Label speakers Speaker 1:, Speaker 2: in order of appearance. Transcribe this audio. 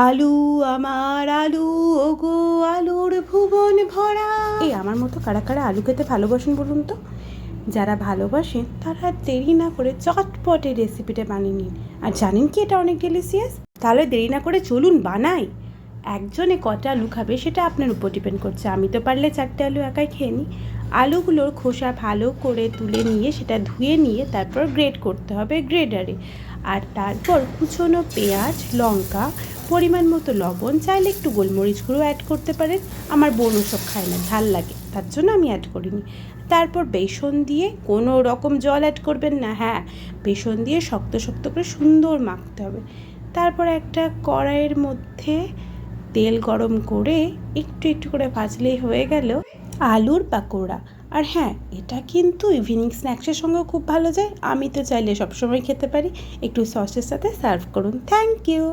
Speaker 1: আলু আমার আলু ওগো আলুর ভুবন ভরা। এই আমার মতো কারা কারা আলু খেতে ভালোবাসেন বলুন তো? যারা ভালোবাসেন তারা দেরি না করে চটপট এই রেসিপিটা বানিয়ে নিন। আর জানেন কি এটা অনেক ডেলিশিয়াস? তাহলে দেরি না করে চলুন বানাই। একজনে কটা আলু খাবে সেটা আপনার উপর ডিপেন্ড করছে। আমি তো পারলে 4টে আলু একাই খেয়ে নিই। আলুগুলোর খোসা ভালো করে তুলে নিয়ে সেটা ধুয়ে নিয়ে তারপর গ্রেড করতে হবে গ্রেডারে। আর তারপর কুচনো পেঁয়াজ, লঙ্কা, পরিমাণ মতো লবণ, চাইলে একটু গোলমরিচ গুঁড়ো অ্যাড করতে পারেন। আমার বোন ওসব খায় না, ঝাল লাগে, তার জন্য আমি অ্যাড করিনি। তারপর বেসন দিয়ে, কোনো রকম জল অ্যাড করবেন না, হ্যাঁ, বেসন দিয়ে শক্ত শক্ত করে সুন্দর মাখতে হবে। তারপর একটা কড়াইয়ের মধ্যে তেল গরম করে একটু একটু করে ভাজলেই হয়ে গেল আলুর পাকোড়া। আর হ্যাঁ, এটা কিন্তু ইভিনিং স্ন্যাক্সের সঙ্গেও খুব ভালো যায়। আমি তো চাইলে সবসময় খেতে পারি। একটু সসের সাথে সার্ভ করুন। Thank you.